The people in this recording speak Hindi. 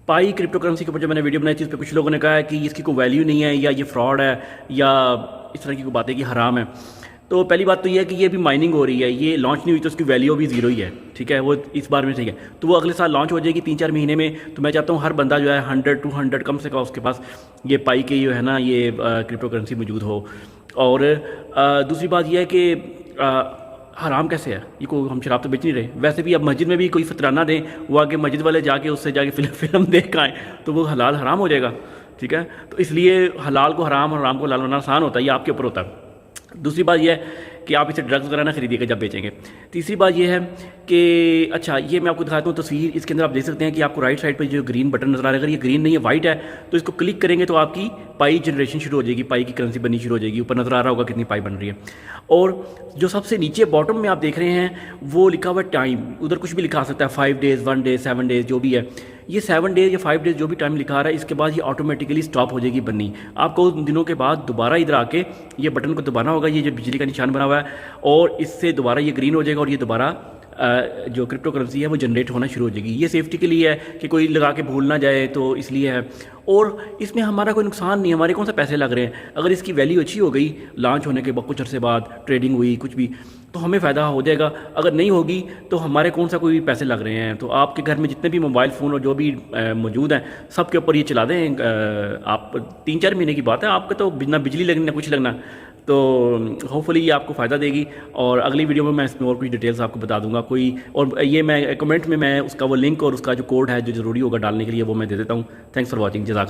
पाई क्रिप्टो करेंसी के ऊपर जो मैंने वीडियो बनाई थी उस पर कुछ लोगों ने कहा है कि इसकी कोई वैल्यू नहीं है, या ये फ्रॉड है, या इस तरह की कोई बातें कि हराम है। तो पहली बात तो ये है कि ये भी माइनिंग हो रही है, ये लॉन्च नहीं हुई तो उसकी वैल्यू भी ज़ीरो ही है, ठीक है। वो इस बार में ठीक है, तो वो अगले साल लॉन्च हो जाएगी 3-4 महीने में। तो मैं चाहता हूँ हर बंदा जो है 100-200 कम से कम उसके पास ये पाई के जो है ना ये क्रिप्टो करेंसी मौजूद हो। और दूसरी बात यह है कि हराम कैसे है, ये को हम शराब तो बेच नहीं रहे। वैसे भी अब मस्जिद में भी कोई फतराना दें, वो आगे मस्जिद वाले जाके उससे जाके फिल्म देख आए तो वो हलाल हराम हो जाएगा, ठीक है। तो इसलिए हलाल को हराम और हराम को हलाल बनाना आसान होता है, ये आपके ऊपर होता है। दूसरी बात यह है कि आप इसे ड्रग्स वगैरह ना खरीदिएगा जब बेचेंगे। तीसरी बात यह है कि अच्छा ये मैं आपको दिखाता हूँ तस्वीर, इसके अंदर आप देख सकते हैं कि आपको राइट साइड पर जो ग्रीन बटन नजर आ रहा है, अगर ये ग्रीन नहीं है वाइट है तो इसको क्लिक करेंगे तो आपकी पाई जनरेशन शुरू हो जाएगी, पाई की करेंसी बननी शुरू हो जाएगी। ऊपर नजर आ रहा होगा कितनी पाई बन रही है। और जो सबसे नीचे बॉटम में आप देख रहे हैं वो लिखा हुआ है टाइम, उधर कुछ भी लिखा सकता है 5 डेज़ 1 डे 7 डेज़ जो भी है। ये 7 डेज़ या 5 डेज़ जो भी टाइम लिखा आ रहा है इसके बाद ये ऑटोमेटिकली स्टॉप हो जाएगी बननी। आपको उन दिनों के बाद दोबारा इधर आके ये बटन को दबाना होगा, ये जो बिजली का निशान बना हुआ है, और इससे दोबारा ये ग्रीन हो जाएगा और ये दोबारा जो क्रिप्टो करेंसी है वो जनरेट होना शुरू हो जाएगी। ये सेफ्टी के लिए है कि कोई लगा के भूल ना जाए, तो इसलिए है। और इसमें हमारा कोई नुकसान नहीं है, हमारे कौन सा पैसे लग रहे हैं। अगर इसकी वैल्यू अच्छी हो गई लॉन्च होने के बाद कुछ अर्से बाद ट्रेडिंग हुई कुछ भी, तो हमें फ़ायदा हो जाएगा। अगर नहीं होगी तो हमारे कौन सा कोई पैसे लग रहे हैं। तो आपके घर में जितने भी मोबाइल फ़ोन और जो भी मौजूद हैं सब के ऊपर ये चला दें। आप 3-4 महीने की बात है, आपका तो ना बिजली लगनी ना कुछ लगना। तो होपफुली ये आपको फ़ायदा देगी। और अगली वीडियो में मैं इसमें और कुछ डिटेल्स आपको बता दूंगा कोई, और ये मैं कमेंट में मैं उसका वो लिंक और उसका जो कोड है जो ज़रूरी होगा डालने के लिए वो मैं दे देता हूँ। थैंक्स फॉर वॉचिंग, जज़ाकल्लाह।